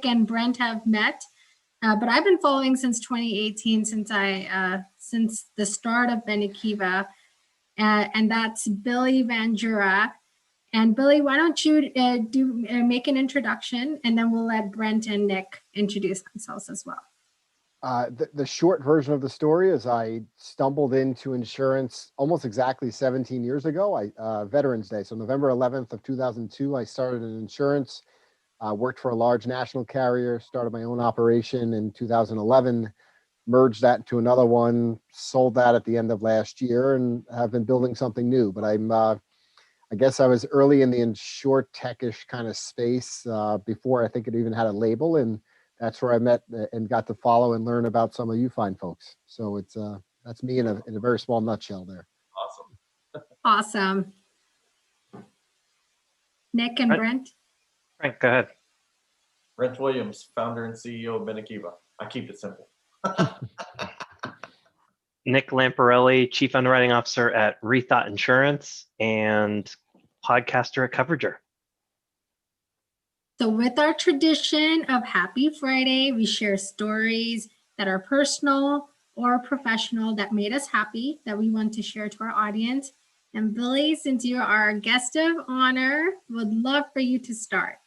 and Brent have met, but I've been following since 2018, since the start of Benekiva, and that's Billy Van Jura. And Billy, why don't you make an introduction, and then we'll let Brent and Nick introduce themselves as well. The short version of the story is I stumbled into insurance almost exactly 17 years ago. Veterans Day, so November 11th of 2002, I started in insurance. Worked for a large national carrier, started my own operation in 2011, merged that into another one, sold that at the end of last year, and have been building something new. But I guess I was early in the insure techish kind of space before I think it even had a label, and that's where I met and got to follow and learn about some of you fine folks. So that's me in a very small nutshell there. Awesome. Nick and Brent. Frank, go ahead. Brent Williams, founder and CEO of Benekiva. I keep it simple. Nick Lamparelli, Chief Underwriting Officer at Rethought Insurance and podcaster at Coverager. So with our tradition of Happy Friday, we share stories that are personal or professional that made us happy, that we want to share to our audience. And Billy, since you are our guest of honor, would love for you to start.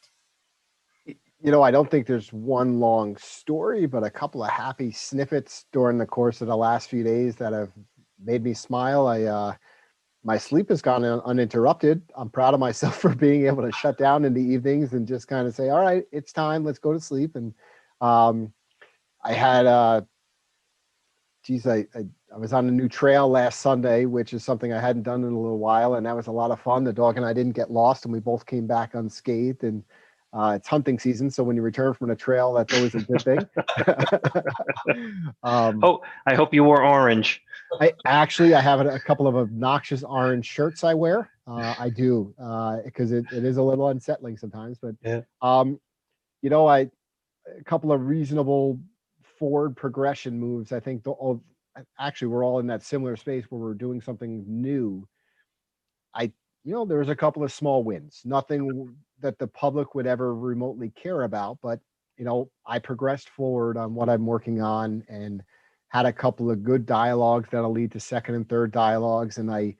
I don't think there's one long story, but a couple of happy snippets during the course of the last few days that have made me smile. My sleep has gone uninterrupted. I'm proud of myself for being able to shut down in the evenings and just kind of say, all right, it's time, let's go to sleep. And I had, I was on a new trail last Sunday, which is something I hadn't done in a little while. And that was a lot of fun. The dog and I didn't get lost, and we both came back unscathed. And it's hunting season, so when you return from a trail, that's always a good thing. I hope you wore orange. I have a couple of obnoxious orange shirts I wear. I do, because it is a little unsettling sometimes. But yeah. A couple of reasonable forward progression moves. I think we're all in that similar space where we're doing something new. There was a couple of small wins, nothing that the public would ever remotely care about, but I progressed forward on what I'm working on and had a couple of good dialogues that'll lead to second and third dialogues. And I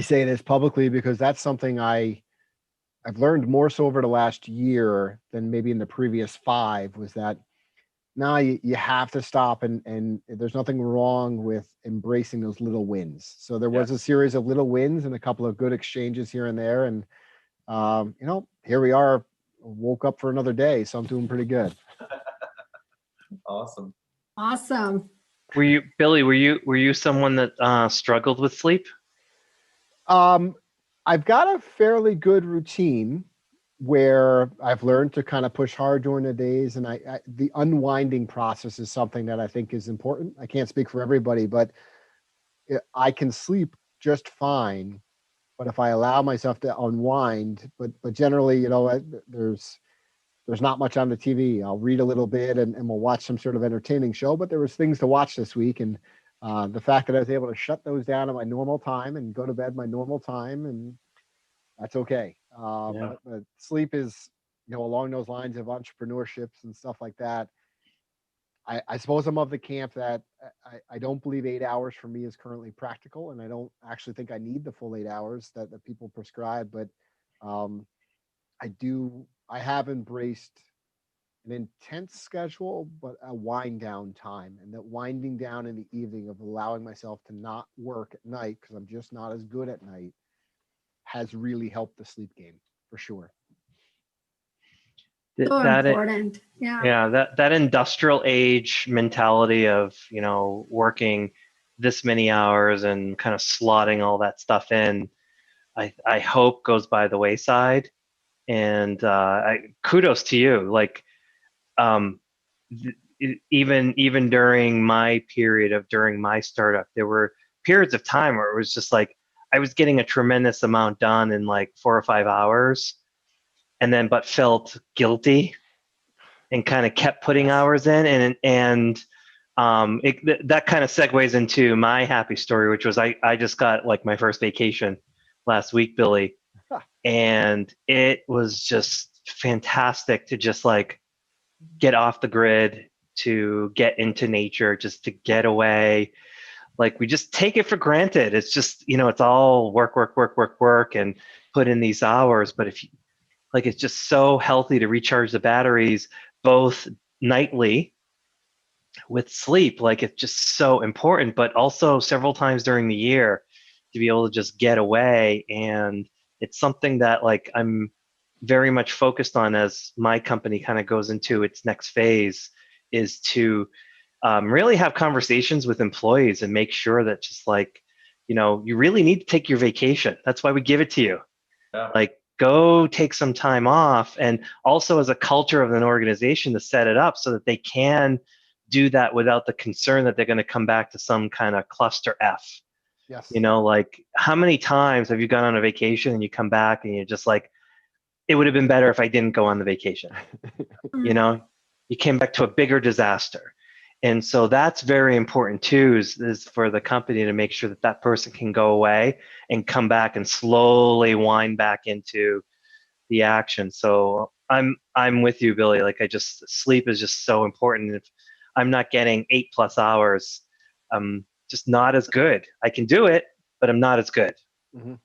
say this publicly because that's something I've learned more so over the last year than maybe in the previous 5, was that now you have to stop and there's nothing wrong with embracing those little wins. So there was a series of little wins and a couple of good exchanges here and there. And, here we are, woke up for another day. So I'm doing pretty good. Awesome. Were you someone that struggled with sleep? I've got a fairly good routine where I've learned to kind of push hard during the days, and the unwinding process is something that I think is important. I can't speak for everybody, but I can sleep just fine. But if I allow myself to unwind, but generally, there's not much on the TV. I'll read a little bit and we'll watch some sort of entertaining show, but there was things to watch this week. And the fact that I was able to shut those down at my normal time and go to bed my normal time, and that's okay. But sleep is, along those lines of entrepreneurships and stuff like that. I suppose I'm of the camp that I don't believe 8 hours for me is currently practical, and I don't actually think I need the full 8 hours that people prescribe. But I have embraced an intense schedule, but a wind down time, and that winding down in the evening of allowing myself to not work at night, because I'm just not as good at night, has really helped the sleep game for sure. So important. That industrial age mentality of working this many hours and kind of slotting all that stuff in, I hope goes by the wayside. And kudos to you. Like even during my during my startup, there were periods of time where it was just like I was getting a tremendous amount done in like 4 or 5 hours, and then but felt guilty and kind of kept putting hours in, and that kind of segues into my happy story, which was I just got like my first vacation last week, Billy, and it was just fantastic to just like get off the grid, to get into nature, just to get away. Like we just take it for granted. It's just, it's all work, work, work, work, work, and put in these hours. But if you, like, it's just so healthy to recharge the batteries both nightly with sleep. Like it's just so important, but also several times during the year to be able to just get away. And it's something that like I'm very much focused on as my company kind of goes into its next phase, is to really have conversations with employees and make sure that just like, you really need to take your vacation. That's why we give it to you. Yeah. Like go take some time off, and also as a culture of an organization to set it up so that they can do that without the concern that they're going to come back to some kind of cluster F. Yes. Like how many times have you gone on a vacation and you come back and you're just like, it would have been better if I didn't go on the vacation. You came back to a bigger disaster. And so that's very important too, is for the company to make sure that that person can go away and come back and slowly wind back into the action. So I'm with you, Billy. Like sleep is just so important. If I'm not getting 8+ hours, I'm just not as good. I can do it, but I'm not as good. Mhm.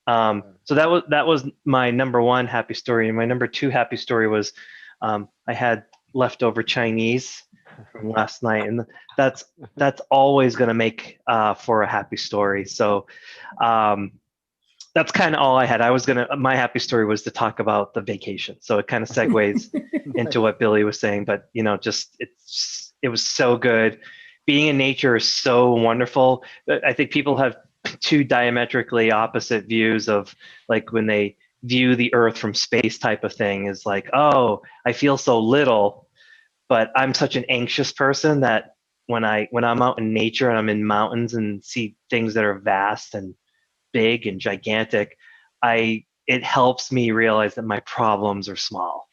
So that was my number one happy story. And my number two happy story was I had leftover Chinese from last night, and that's always going to make for a happy story. So that's kind of all I had. My happy story was to talk about the vacation. So it kind of segues into what Billy was saying, but it was so good. Being in nature is so wonderful. I think people have two diametrically opposite views of like when they view the earth from space type of thing, is like, oh, I feel so little, but I'm such an anxious person that when I'm out in nature and I'm in mountains and see things that are vast and big and gigantic, it helps me realize that my problems are small.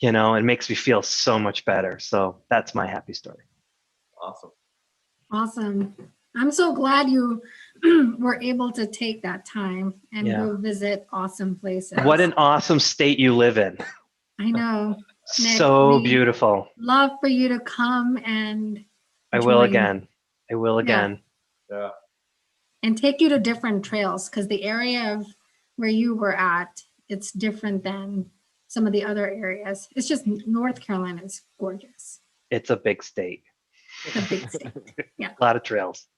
It makes me feel so much better. So that's my happy story. Awesome. Awesome. I'm so glad you were able to take that time and go visit awesome places. What an awesome state you live in. I know. Nick, So beautiful. Love for you to come and I will again. Yeah. And take you to different trails, because the area of where you were at, it's different than some of the other areas. It's just North Carolina is gorgeous. It's a big state. It's a big state. Yeah. A lot of trails.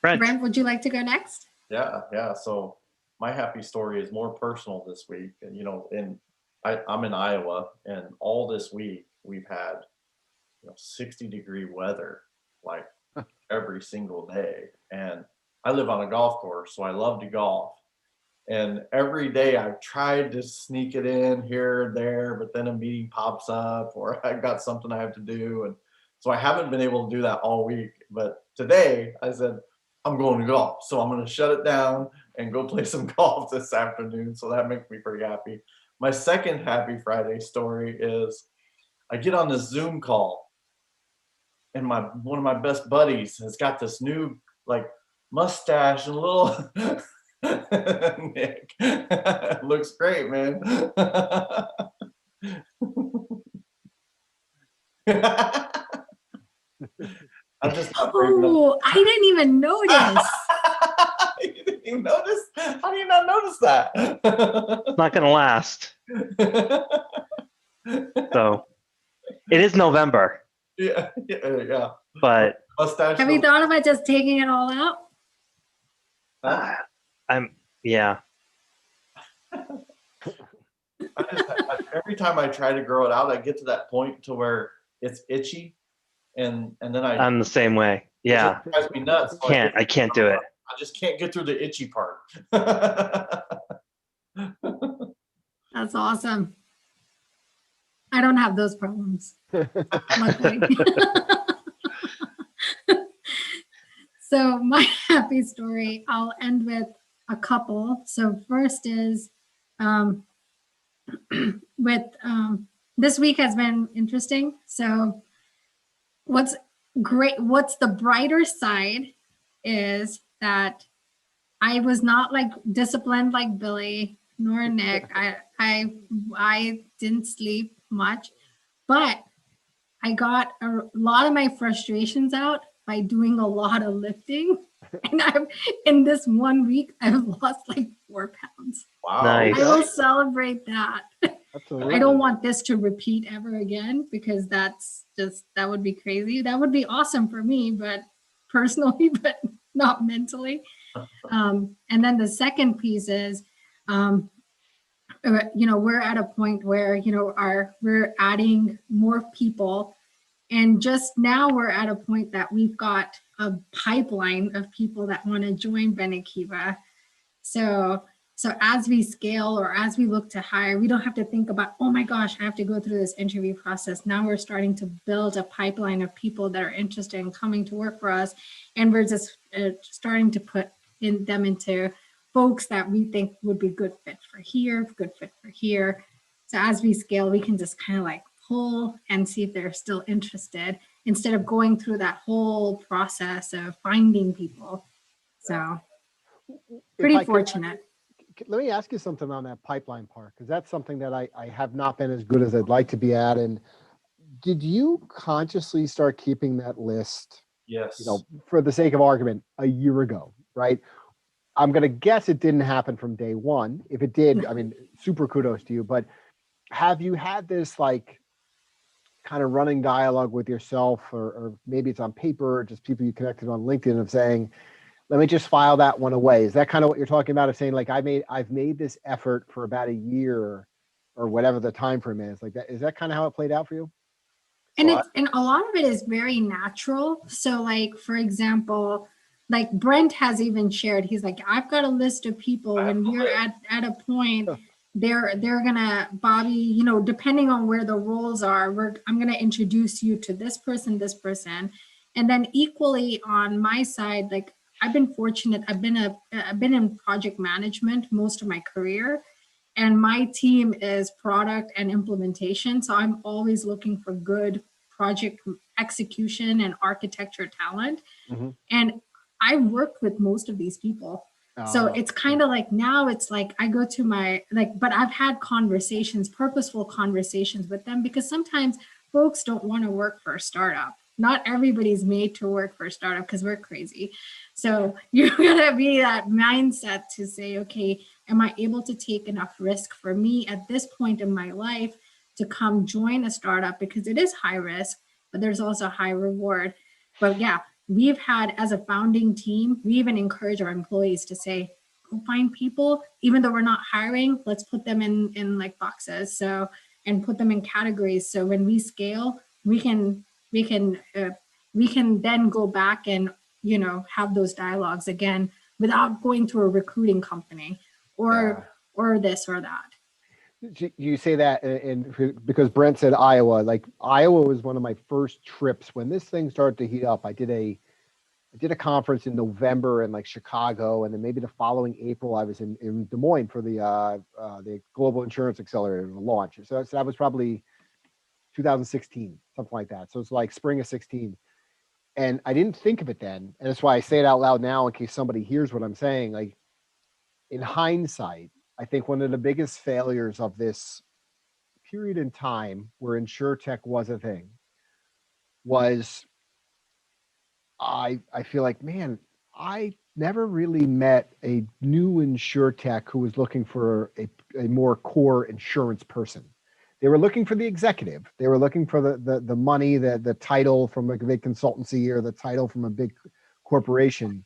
Brent, would you like to go next? Yeah. So my happy story is more personal this week. And, I'm in Iowa, and all this week we've had, 60-degree weather, like every single day. And I live on a golf course, so I love to golf. And every day I've tried to sneak it in here and there, but then a meeting pops up or I've got something I have to do. And so I haven't been able to do that all week. But today I said, I'm going to golf. So I'm going to shut it down and go play some golf this afternoon. So that makes me pretty happy. My second happy Friday story is I get on this Zoom call, and one of my best buddies has got this new mustache and little Nick. Looks great, man. I'm just I didn't even notice. You didn't even notice? How do you not notice that? It's not gonna last. So it is November. Yeah. But mustache. Have you thought about just taking it all out? Yeah. Every time I try to grow it out, I get to that point to where it's itchy, and then I'm the same way. Yeah. It drives me nuts. So I can't do it. I just can't get through the itchy part. That's awesome. I don't have those problems. Luckily. So my happy story, I'll end with a couple. So first is this week has been interesting. So what's the brighter side is that I was not disciplined like Billy. nor Nick. I didn't sleep much, but I got a lot of my frustrations out by doing a lot of lifting. And in this 1 week, I've lost like 4 pounds. Wow. Nice. I will celebrate that. Absolutely. I don't want this to repeat ever again, because that would be crazy. That would be awesome for me, but personally, but not mentally. And then the second piece is, we're at a point where, we're adding more people. And just now we're at a point that we've got a pipeline of people that want to join Benekiva. So as we scale or as we look to hire, we don't have to think about, oh my gosh, I have to go through this interview process. Now we're starting to build a pipeline of people that are interested in coming to work for us. And we're just starting to put them into folks that we think would be good fit for here. So as we scale, we can just kind of like pull and see if they're still interested instead of going through that whole process of finding people. So pretty fortunate. Let me ask you something on that pipeline part, because that's something that I have not been as good as I'd like to be at. And did you consciously start keeping that list, Yes. for the sake of argument, a year ago, right? I'm going to guess it didn't happen from day one. If it did, I mean, super kudos to you. But have you had this like kind of running dialogue with yourself, or maybe it's on paper, or just people you connected on LinkedIn, of saying, let me just file that one away? Is that kind of what you're talking about, of saying like, I've made this effort for about a year or whatever the time frame is? Like that, is that kind of how it played out for you? And a lot of it is very natural. So like, for example, like Brent has even shared, he's like, I've got a list of people, when we're at a point, they're gonna, Bobbie, depending on where the roles are, I'm gonna introduce you to this person. And then equally on my side, like I've been fortunate, I've been in project management most of my career, and my team is product and implementation. So I'm always looking for good project execution and architecture talent. Mm-hmm. And I worked with most of these people. So it's kind of like, now it's like I go to but I've had purposeful conversations with them, because sometimes folks don't want to work for a startup. Not everybody's made to work for a startup, because we're crazy. So you're going to be that mindset to say, okay, am I able to take enough risk for me at this point in my life to come join a startup? Because it is high risk, but there's also high reward. But yeah, we've had, as a founding team, we even encourage our employees to say, go find people, even though we're not hiring, let's put them in like boxes. So, and put them in categories. So when we scale, we can then go back and, have those dialogues again without going through a recruiting company or this or that. You say that because Brent said Iowa. Like Iowa was one of my first trips when this thing started to heat up. I did a conference in November in like Chicago, and then maybe the following April I was in Des Moines for the Global Insurance Accelerator launch. So that was probably 2016, something like that. So it's like spring of 16. And I didn't think of it then. And that's why I say it out loud now in case somebody hears what I'm saying. Like in hindsight, I think one of the biggest failures of this period in time where InsurTech was a thing was I feel like, man, I never really met a new InsurTech who was looking for a more core insurance person. They were looking for the executive. They were looking for the money, the title from a big consultancy or the title from a big corporation.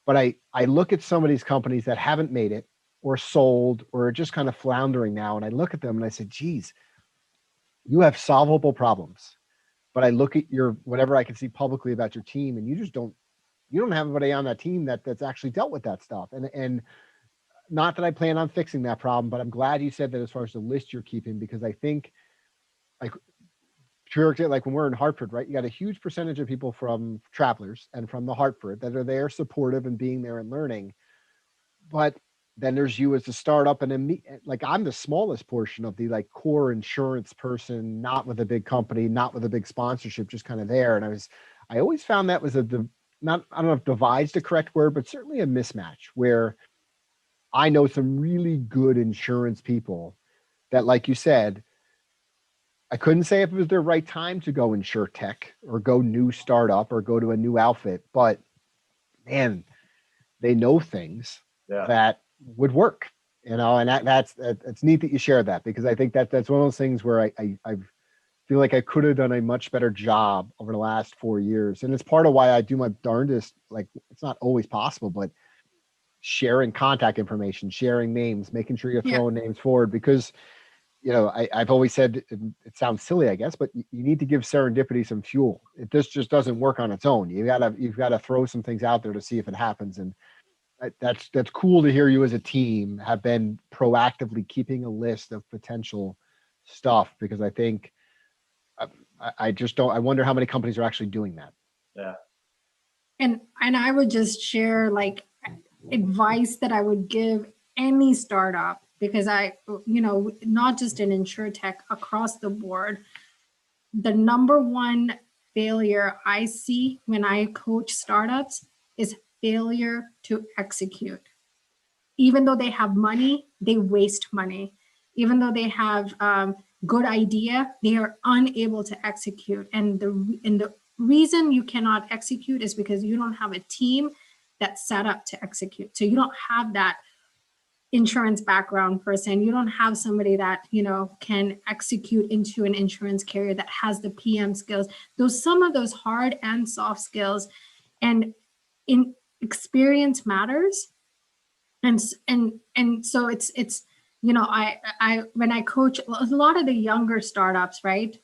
But I look at some of these companies that haven't made it or sold or are just kind of floundering now. And I look at them and I say, geez, you have solvable problems. But I look at whatever I can see publicly about your team, and you don't have anybody on that team that's actually dealt with that stuff. And not that I plan on fixing that problem, but I'm glad you said that as far as the list you're keeping, because I think like when we're in Hartford, right? You got a huge percentage of people from Travelers and from the Hartford that are there supportive and being there and learning. But then there's you as a startup, and then me, like I'm the smallest portion of the like core insurance person, not with a big company, not with a big sponsorship, just kind of there. And I always found that was I don't know if divide's the correct word, but certainly a mismatch where I know some really good insurance people that, like you said, I couldn't say if it was their right time to go insure tech or go new startup or go to a new outfit, but man, they know things Yeah. that would work, and that's neat that you share that, because I think that's one of those things where I feel like I could have done a much better job over the last 4 years. And it's part of why I do my darndest. Like, it's not always possible, but sharing contact information, sharing names, making sure you're Yeah. throwing names forward, because I've always said, it sounds silly, I guess, but you need to give serendipity some fuel. This just doesn't work on its own. You've got to throw some things out there to see if it happens. And that's cool to hear you as a team have been proactively keeping a list of potential stuff, because I think I just don't, I wonder how many companies are actually doing that. Yeah. And I would just share like advice that I would give any startup, because not just in InsurTech, across the board, the number one failure I see when I coach startups is failure to execute. Even though they have money, they waste money. Even though they have good idea, they are unable to execute. And the reason you cannot execute is because you don't have a team that's set up to execute. So you don't have that insurance background person. You don't have somebody that can execute into an insurance carrier that has the PM skills. Some of those hard and soft skills, and in experience matters. And so it's I when I coach a lot of the younger startups, right?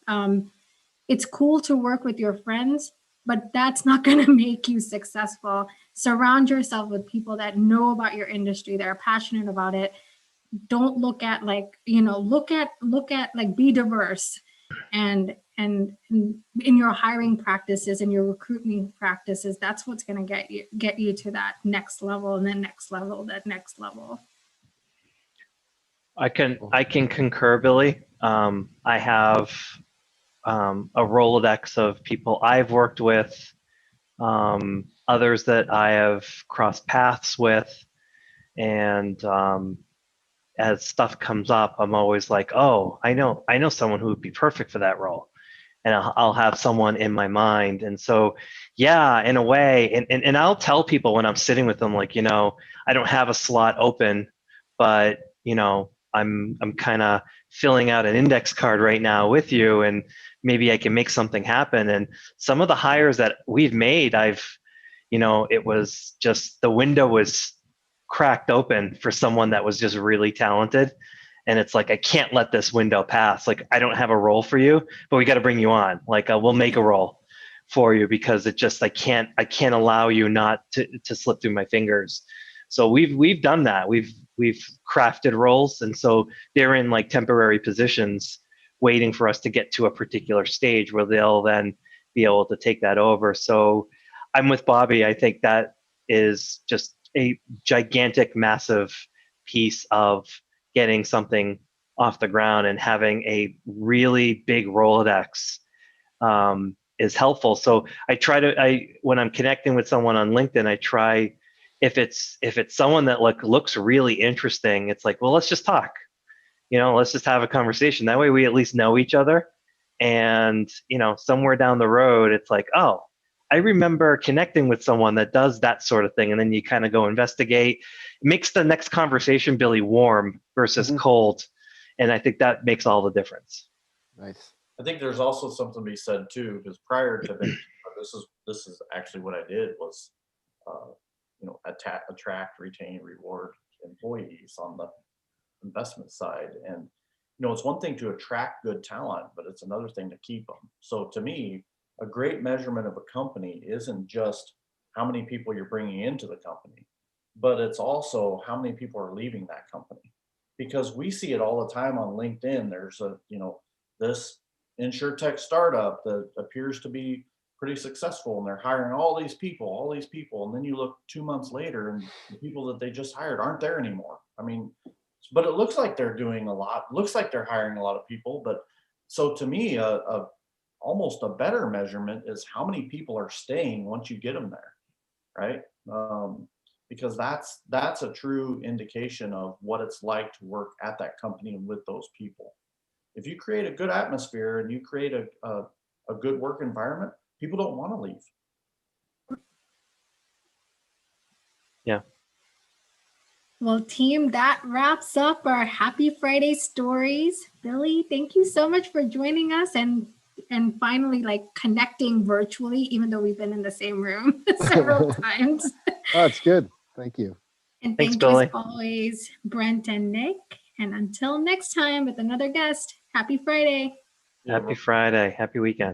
It's cool to work with your friends, but that's not going to make you successful. Surround yourself with people that know about your industry, that are passionate about it. Don't look at look at like, be diverse, and in your hiring practices and your recruitment practices. That's what's going to get you to that next level, and then next level, that next level. I can concur, Billy. I have a Rolodex of people I've worked with, others that I have crossed paths with, and as stuff comes up, I'm always like, oh, I know someone who would be perfect for that role, and I'll have someone in my mind. And so, yeah, in a way, and I'll tell people when I'm sitting with them, like, I don't have a slot open, but I'm kind of filling out an index card right now with you, and maybe I can make something happen. And some of the hires that we've made, it was just, the window was cracked open for someone that was just really talented. And it's like, I can't let this window pass. Like, I don't have a role for you, but we got to bring you on. Like, we'll make a role for you, because it just, I can't allow you not to slip through my fingers. So we've done that. We've crafted roles, and so they're in like temporary positions, waiting for us to get to a particular stage where they'll then be able to take that over. So I'm with Bobbie. I think that is just a gigantic, massive piece of getting something off the ground, and having a really big Rolodex is helpful. So when I'm connecting with someone on LinkedIn, I try, if it's someone that looks really interesting, it's like, well, let's just talk, let's just have a conversation. That way we at least know each other. And, somewhere down the road, it's like, oh, I remember connecting with someone that does that sort of thing. And then you kind of go investigate. It makes the next conversation really warm versus cold. And I think that makes all the difference. Nice. I think there's also something to be said too, because prior to this is actually what I did was, attract, retain, reward employees on the investment side. And, it's one thing to attract good talent, but it's another thing to keep them. So to me, a great measurement of a company isn't just how many people you're bringing into the company, but it's also how many people are leaving that company. Because we see it all the time on LinkedIn. There's this InsurTech startup that appears to be pretty successful, and they're hiring all these people, and then you look 2 months later and the people that they just hired aren't there anymore. I mean, but it looks like they're doing a lot, looks like they're hiring a lot of people. But so to me, almost a better measurement is how many people are staying once you get them there, right? because that's a true indication of what it's like to work at that company and with those people. If you create a good atmosphere and you create a good work environment, people don't want to leave. Yeah. Well, team, that wraps up our Happy Friday stories. Billy, thank you so much for joining us and finally like connecting virtually, even though we've been in the same room several times. Oh, it's good. Thank you. And Thanks, thank you as Billy. always, Brent and Nick. And until next time with another guest, happy Friday. Happy Friday. Happy weekend.